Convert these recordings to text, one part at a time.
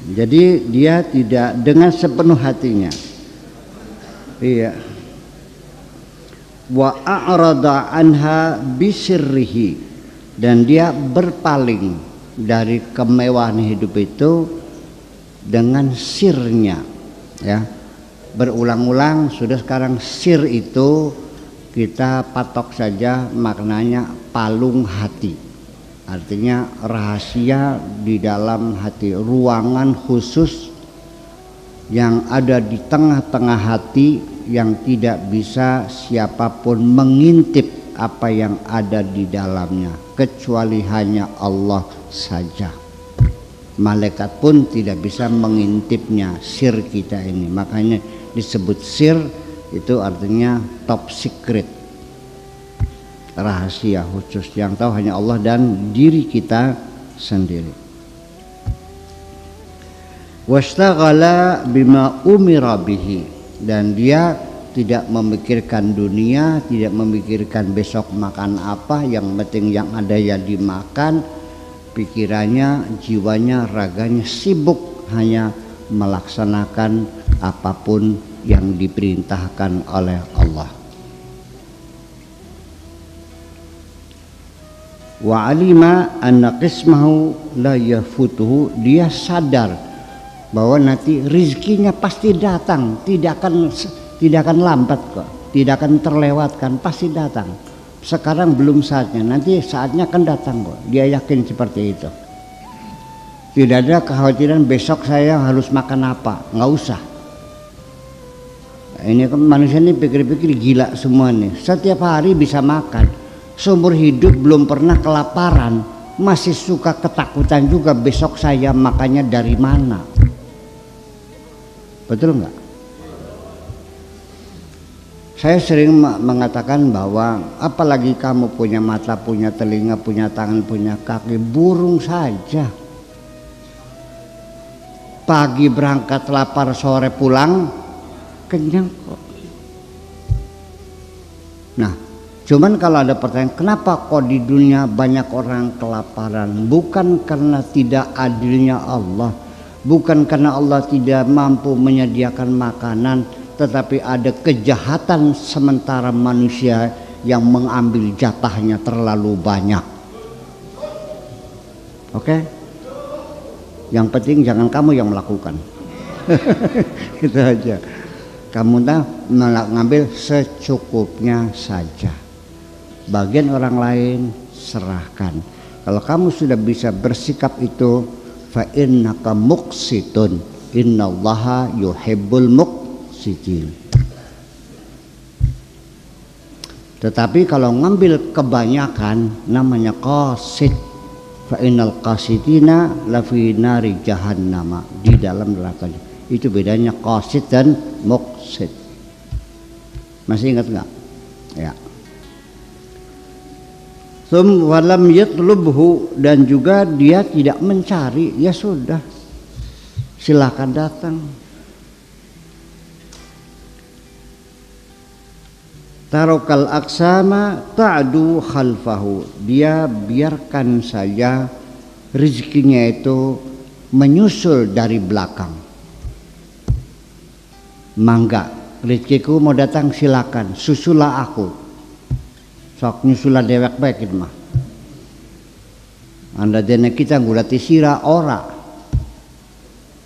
Jadi dia tidak dengan sepenuh hatinya. Iya. Wa a'rada anha bisirrihi, dan dia berpaling dari kemewahan hidup itu dengan sirnya, ya. Berulang-ulang sudah. Sekarang sir itu kita patok saja maknanya palung hati, artinya rahasia di dalam hati, ruangan khusus yang ada di tengah-tengah hati yang tidak bisa siapapun mengintip apa yang ada di dalamnya kecuali hanya Allah saja. Malaikat pun tidak bisa mengintipnya, sir kita ini. Makanya disebut sir, itu artinya top secret, rahasia khusus yang tahu hanya Allah dan diri kita sendiri. Wastaghala bima umira bihi, dan dia tidak memikirkan dunia, tidak memikirkan besok makan apa, yang penting yang ada ya dimakan. Pikirannya, jiwanya, raganya sibuk hanya melaksanakan apapun yang diperintahkan oleh Allah. Wa alima anna qismahu la yafutuhu, dia sadar bahwa nanti rizkinya pasti datang, tidak akan lambat kok, tidak akan terlewatkan, pasti datang. Sekarang belum saatnya, nanti saatnya akan datang kok. Dia yakin seperti itu. Tidak ada kekhawatiran besok saya harus makan apa, nggak usah. Ini kan manusia ini pikir-pikir gila semua nih. Setiap hari bisa makan, seumur hidup belum pernah kelaparan, masih suka ketakutan juga besok saya makannya dari mana. Betul nggak? Saya sering mengatakan bahwa apalagi kamu punya mata, punya telinga, punya tangan, punya kaki, burung saja. Pagi berangkat lapar, sore pulang kenyang kok. Nah, cuman kalau ada pertanyaan, kenapa kok di dunia banyak orang kelaparan? Bukan karena tidak adilnya Allah, bukan karena Allah tidak mampu menyediakan makanan, tetapi ada kejahatan sementara manusia yang mengambil jatahnya terlalu banyak. Oke? Yang penting jangan kamu yang melakukan. Gitu aja. Kamu mengambil secukupnya saja. Bagian orang lain serahkan. Kalau kamu sudah bisa bersikap itu, fa innaka muqsitun, innallaha yuhibbul muqsitin. Tetapi kalau ngambil kebanyakan namanya qasid, fa innal qasitina lafi nari jahannama, di dalam neraka. Itu bedanya qasid dan muqsid. Masih ingat nggak? Ya. Walam yatlubhu, dan juga dia tidak mencari, ya sudah, silakan datang. Tarokal aksama ta'du khalfahu, dia biarkan saja rezekinya itu menyusul dari belakang. Mangga, rezekiku mau datang silakan, susulah aku. Sok nyusulah dewek baik itu mah. Anda dene kita ngulati sira ora.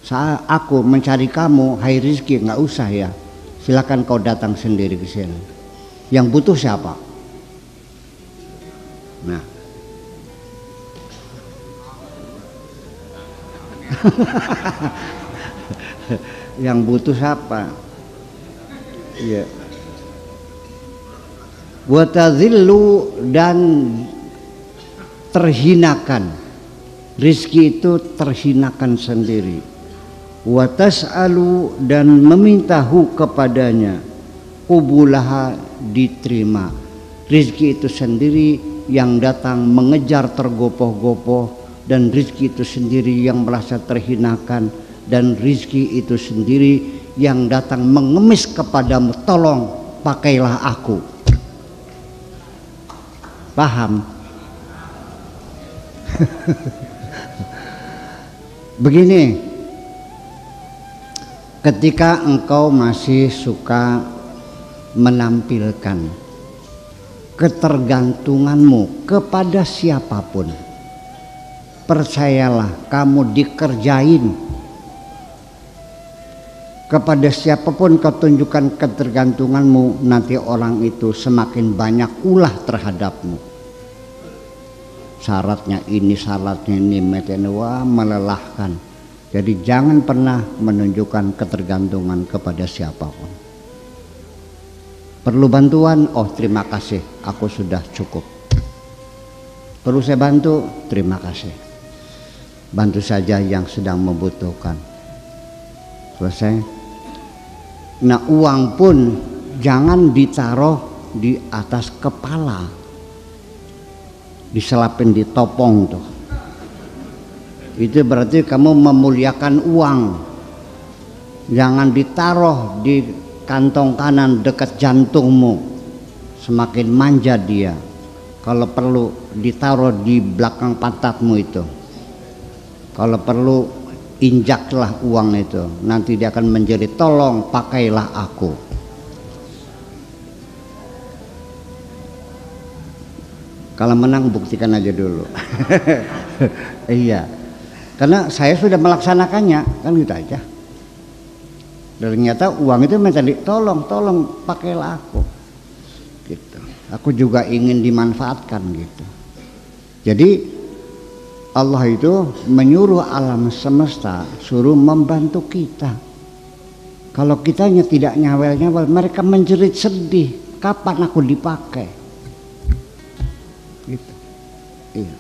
Saat aku mencari kamu, hai rezeki, nggak usah ya. Silakan kau datang sendiri ke sini. Yang butuh siapa? Nah. Yang butuh siapa? Iya. Watazillu, dan terhinakan. Rizki itu terhinakan sendiri. Watas'alu, dan memintahu kepadanya. Qubulaha, diterima. Rizki itu sendiri yang datang mengejar tergopoh-gopoh, dan rizki itu sendiri yang merasa terhinakan, dan rizki itu sendiri yang datang mengemis kepadamu, tolong pakailah aku. Paham? Begini, ketika engkau masih suka menampilkan ketergantunganmu kepada siapapun, percayalah kamu dikerjain. Kepada siapapun kau tunjukkan ketergantunganmu, nanti orang itu semakin banyak ulah terhadapmu. Syaratnya ini, wah melelahkan. Jadi jangan pernah menunjukkan ketergantungan kepada siapapun. Perlu bantuan, oh terima kasih, aku sudah cukup. Perlu saya bantu, terima kasih. Bantu saja yang sedang membutuhkan. Selesai. Nah, uang pun jangan ditaruh di atas kepala, diselapin di topong tuh. Itu berarti kamu memuliakan uang. Jangan ditaruh di kantong kanan dekat jantungmu, semakin manja dia. Kalau perlu ditaruh di belakang pantatmu itu. Kalau perlu injaklah uang itu, nanti dia akan menjerit, tolong pakailah aku. Kalau menang buktikan aja dulu. Iya, karena saya sudah melaksanakannya, kan gitu aja. Ternyata uang itu minta tolong pakailah aku. Gitu. Aku juga ingin dimanfaatkan gitu. Jadi Allah itu menyuruh alam semesta suruh membantu kita. Kalau kitanya tidak nyawel-nyawel, mereka menjerit sedih. Kapan aku dipakai? Gitu. Iya.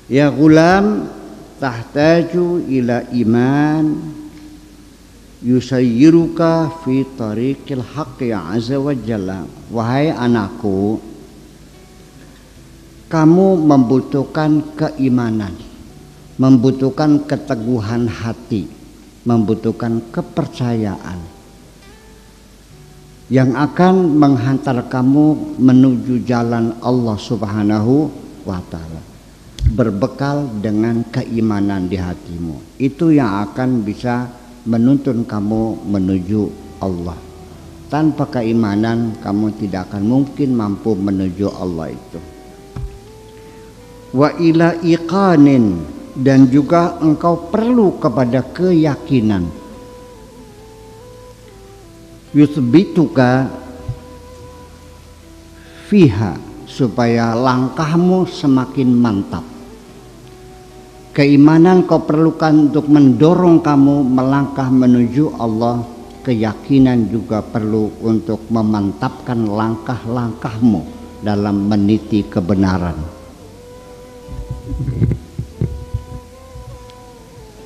Ya gulam, tahtaju ila iman yusayyiruka fi tariqil haqqi azza wa jalla. Wahai anakku, kamu membutuhkan keimanan, membutuhkan keteguhan hati, membutuhkan kepercayaan yang akan menghantar kamu menuju jalan Allah Subhanahu wa Ta'ala. Berbekal dengan keimanan di hatimu, itu yang akan bisa menuntun kamu menuju Allah. Tanpa keimanan kamu tidak akan mungkin mampu menuju Allah itu. Wa ila iqanin, dan juga engkau perlu kepada keyakinan. Yuthbituka fiha, supaya langkahmu semakin mantap. Keimanan kau perlukan untuk mendorong kamu melangkah menuju Allah. Keyakinan juga perlu untuk memantapkan langkah-langkahmu dalam meniti kebenaran.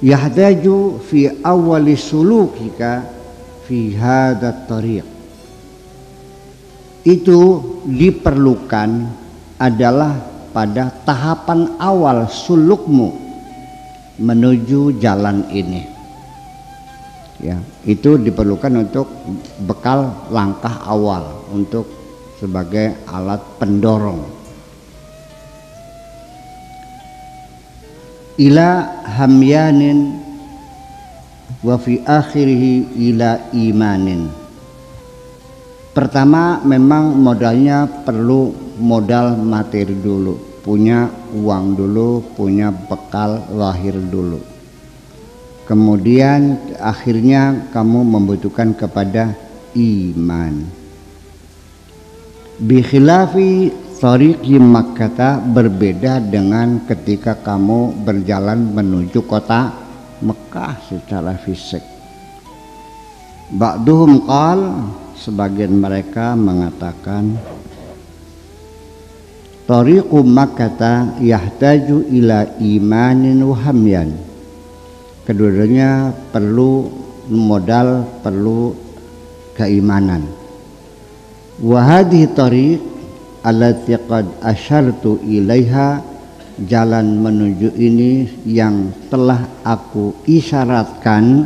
Yahdaju fi awali sulukika fi hadat tariq, itu diperlukan adalah pada tahapan awal sulukmu menuju jalan ini. Ya, itu diperlukan untuk bekal langkah awal, untuk sebagai alat pendorong. Ila hamyanin wa fi akhirih ila imanin. Pertama memang modalnya perlu modal materi dulu, punya uang dulu, punya bekal lahir dulu. Kemudian akhirnya kamu membutuhkan kepada iman. Bi khilafi Tariqi Makkah, berbeda dengan ketika kamu berjalan menuju kota Mekah secara fisik. Ba'duhum qal, sebagian mereka mengatakan Tariqu Makkah yahtaju ila imanin wa hamyan. Keduanya perlu modal, perlu keimanan. Wa hadhihi tariq allati qad asyartu ilaiha, jalan menuju ini yang telah aku isyaratkan,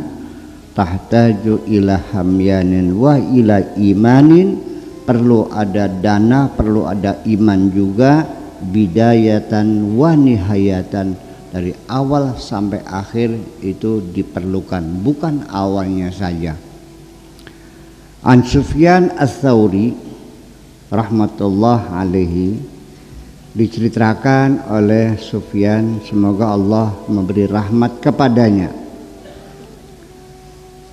tahtaju ila hamyanin wa ila imanin, perlu ada dana, perlu ada iman juga, bidayatan wa nihayatan, dari awal sampai akhir itu diperlukan, bukan awalnya saja. An Sufyan Ats-Tsauri rahmatullah alaihi, diceritakan oleh Sufyan, semoga Allah memberi rahmat kepadanya,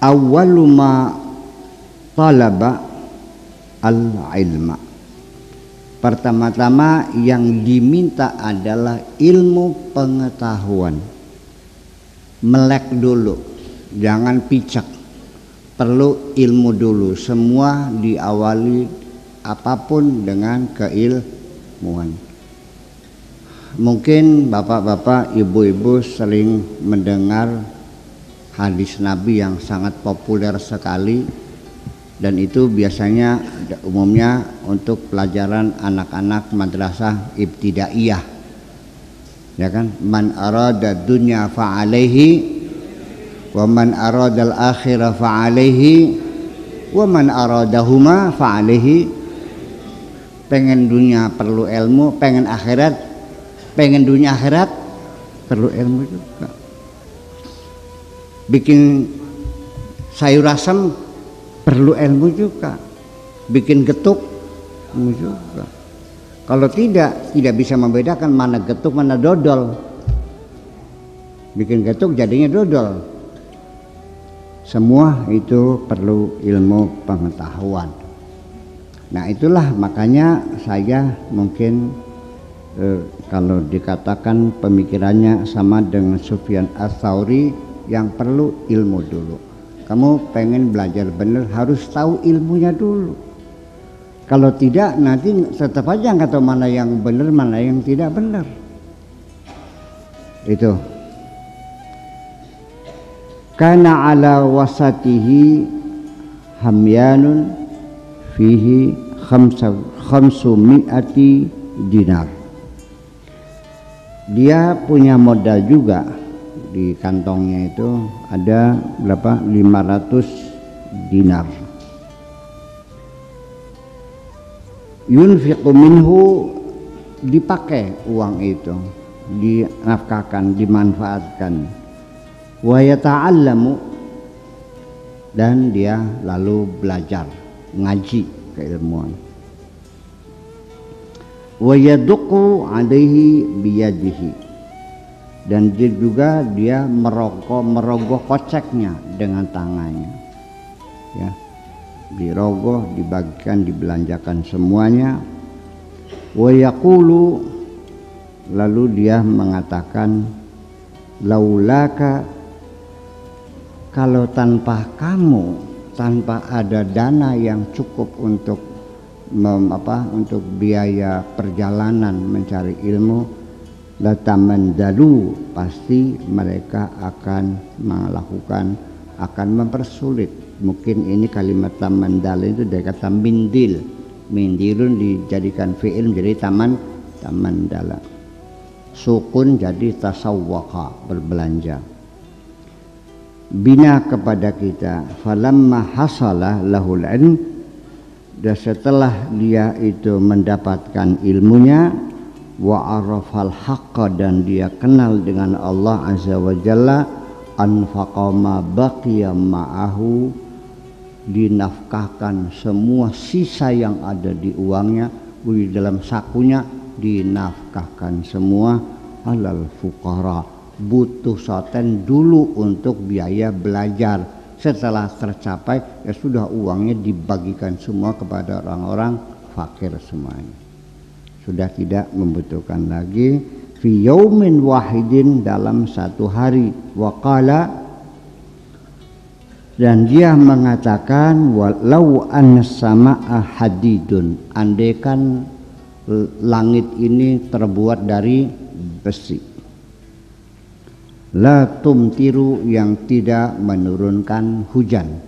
awwaluma talaba al-ilma, pertama-tama yang diminta adalah ilmu pengetahuan. Melek dulu, jangan picek, perlu ilmu dulu. Semua diawali apapun dengan keilmuan. Mungkin bapak-bapak, ibu-ibu sering mendengar hadis Nabi yang sangat populer sekali, dan itu biasanya umumnya untuk pelajaran anak-anak madrasah ibtidaiyah, ya kan? Man arada dunya fa'alaihi wa man arada al-akhirah fa'alaihi wa man aradahuma fa'alaihi. Pengen dunia perlu ilmu, pengen akhirat, pengen dunia akhirat perlu ilmu juga. Bikin sayur asam perlu ilmu juga, bikin getuk ilmu juga. Kalau tidak bisa membedakan mana getuk mana dodol. Bikin getuk jadinya dodol. Semua itu perlu ilmu pengetahuan. Nah itulah makanya saya mungkin kalau dikatakan pemikirannya sama dengan Sufyan Ats-Tsauri, yang perlu ilmu dulu. Kamu pengen belajar benar harus tahu ilmunya dulu. Kalau tidak nanti tetap aja nggak tahu mana yang benar mana yang tidak benar. Itu. Kana ala wasatihi hamyanun fihi khamsumi'ati dinar. Dia punya modal juga. Di kantongnya itu ada berapa? 500 dinar. Yunfiqu minhu, dipakai uang itu, dinafkahkan, dimanfaatkan. Wa yata'allamu, dan dia lalu belajar ngaji keilmuan. Wa yaduqu alaihi biyadihi, dan dia merogoh koceknya dengan tangannya, ya, dirogoh, dibagikan, dibelanjakan semuanya. Wa yaqulu, lalu dia mengatakan, laulaka, kalau tanpa kamu, tanpa ada dana yang cukup untuk untuk biaya perjalanan mencari ilmu, latamandalu, pasti mereka akan melakukan, akan mempersulit. Mungkin ini kalimat tamandal itu dari kata mindil, mindilun dijadikan fi'il menjadi tamandala, sukun jadi tasawwaqa, berbelanja. Bina kepada kita, falamma hasalah lahul ilm, dan setelah dia itu mendapatkan ilmunya, wa arafal haqqa, dan dia kenal dengan Allah azza wa jalla, anfaqa ma baqiya ma'ahu, dinafkahkan semua sisa yang ada di uangnya, di dalam sakunya, dinafkahkan semua, alal fuqara, butuh soten dulu untuk biaya belajar. Setelah tercapai ya sudah, uangnya dibagikan semua kepada orang-orang fakir semuanya. Sudah tidak membutuhkan lagi. Fi yaumin wahidin, dalam satu hari. Waqala, dan dia mengatakan, walau an-sama'a hadidun, andaikan langit ini terbuat dari besi, la tumtiru, yang tidak menurunkan hujan,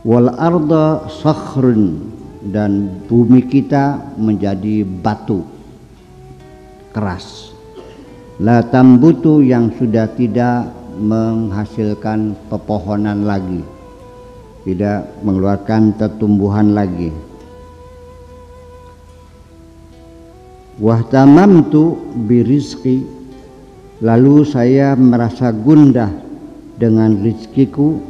wal arda sakhrun, dan bumi kita menjadi batu keras, la tambutu, yang sudah tidak menghasilkan pepohonan lagi, tidak mengeluarkan tumbuhan lagi. Wahtamamtu birizqi Lalu saya merasa gundah dengan rezekiku,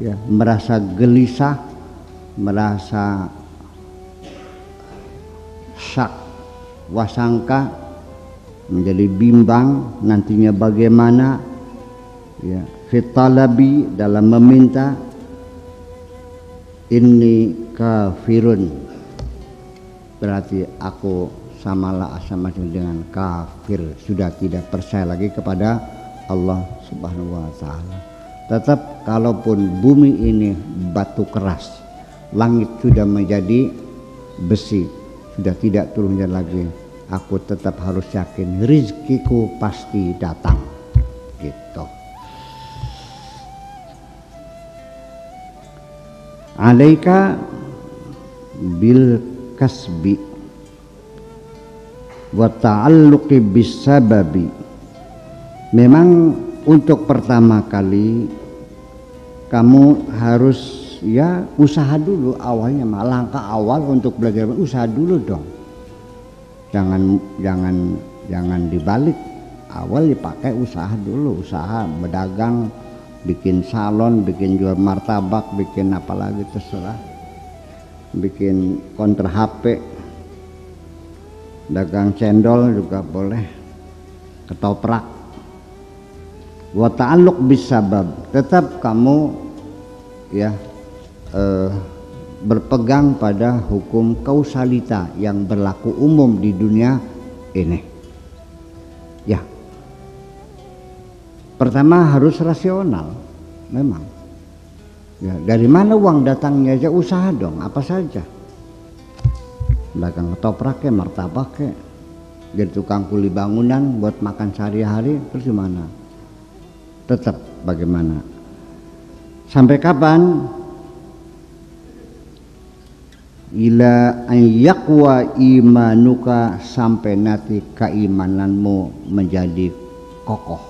ya, merasa gelisah, merasa syak, wasangka, menjadi bimbang nantinya bagaimana, ya, fitalabi dalam meminta, ini kafirun, berarti aku sama dengan kafir, sudah tidak percaya lagi kepada Allah Subhanahu wa taala. Tetap kalaupun bumi ini batu keras, langit sudah menjadi besi, sudah tidak turun hujan lagi, aku tetap harus yakin rizkiku pasti datang, gitu. Alaika bil kasbi wa ta'alluqi bis sababi. Memang untuk pertama kali kamu harus, ya, usaha dulu awalnya. Langkah awal untuk belajar usaha dulu dong. Jangan dibalik. Awal dipakai usaha dulu, usaha berdagang, bikin salon, bikin jual martabak, bikin apa lagi terserah, bikin konter HP, dagang cendol juga boleh, ketoprak. Wa ta'alluq bis sabab, tetap kamu, ya, berpegang pada hukum kausalita yang berlaku umum di dunia ini. Ya, pertama harus rasional, memang. Ya, dari mana uang datangnya aja usaha dong, apa saja. Dagang ketoprak ke, martabak ke, jadi tukang kuli bangunan buat makan sehari-hari, terus gimana? Tetap bagaimana? Sampai kapan? Ila an yaqwa imanuka, sampai nanti keimananmu menjadi kokoh.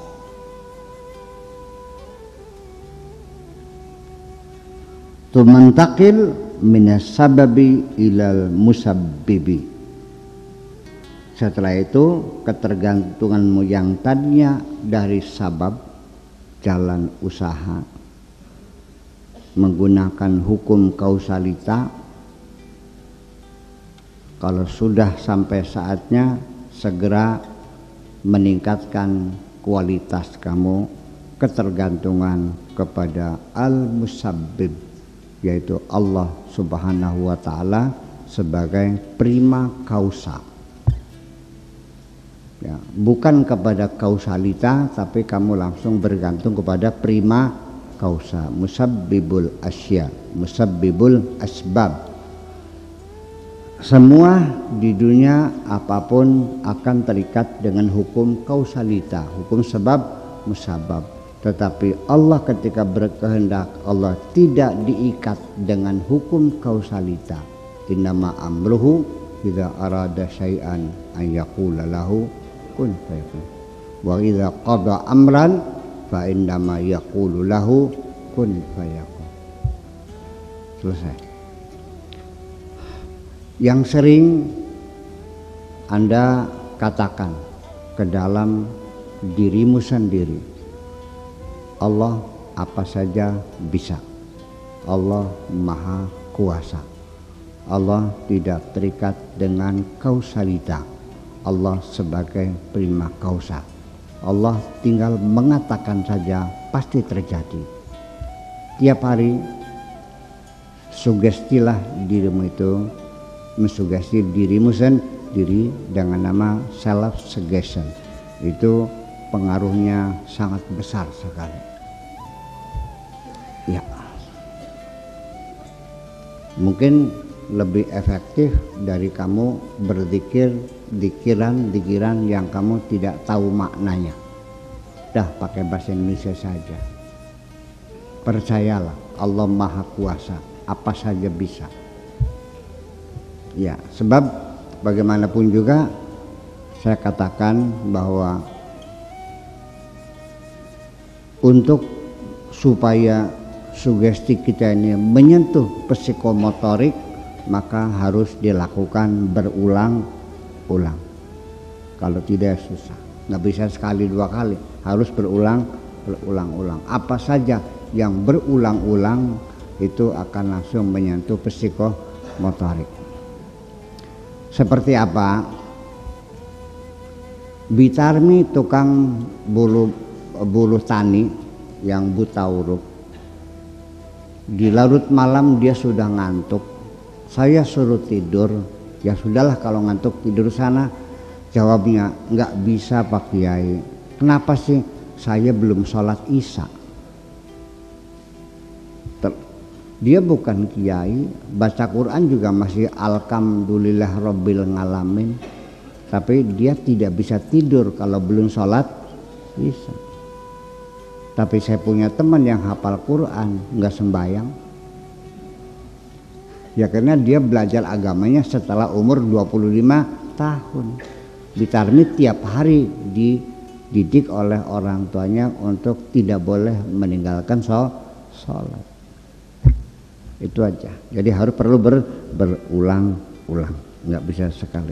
Tumantakil minas sababi ilal musabbibi. Setelah itu ketergantunganmu yang tadinya dari sabab, jalan usaha menggunakan hukum kausalita, kalau sudah sampai saatnya segera meningkatkan kualitas kamu, ketergantungan kepada al-musabbib, yaitu Allah Subhanahu wa ta'ala sebagai prima causa, ya, bukan kepada kausalita, tapi kamu langsung bergantung kepada prima causa, musabbibul asya, musabbibul asbab. Semua di dunia apapun akan terikat dengan hukum kausalita, hukum sebab musabab. Tetapi Allah ketika berkehendak, Allah tidak diikat dengan hukum kausalita. Innama amruhu idza arada syai'an an yaqula lahu kun fayakun. Wa idza qada amran fa innama yaqulu lahu kun fayakun. Selesai. Yang sering Anda katakan ke dalam dirimu sendiri, Allah apa saja bisa, Allah maha kuasa, Allah tidak terikat dengan kausalita, Allah sebagai prima causa, Allah tinggal mengatakan saja pasti terjadi. Tiap hari sugestilah dirimu itu, mensugesti dirimu sendiri dengan nama self suggestion. Itu pengaruhnya sangat besar sekali. Ya, mungkin lebih efektif dari kamu berzikir dikiran yang kamu tidak tahu maknanya. Dah pakai bahasa Indonesia saja. Percayalah, Allah maha kuasa, apa saja bisa. Ya, sebab bagaimanapun juga saya katakan bahwa untuk supaya sugesti kita ini menyentuh psikomotorik, maka harus dilakukan berulang-ulang. Kalau tidak susah. nggak bisa sekali dua kali, harus berulang-ulang. Apa saja yang berulang-ulang itu akan langsung menyentuh psikomotorik. Seperti apa? Bitarmi tukang bulu tani yang buta huruf, di larut malam dia sudah ngantuk, saya suruh tidur, ya sudahlah kalau ngantuk tidur sana. Jawabnya, nggak bisa Pak Kiai. Kenapa sih? Saya belum sholat isya. Dia bukan kiai, baca Quran juga masih alhamdulillah rabbil ngalamin, tapi dia tidak bisa tidur kalau belum sholat isya. Tapi saya punya teman yang hafal Quran, nggak sembahyang. Ya karena dia belajar agamanya setelah umur 25 tahun. Bitarmi tiap hari dididik oleh orang tuanya untuk tidak boleh meninggalkan sholat. Itu aja. Jadi harus perlu berulang-ulang, nggak bisa sekali.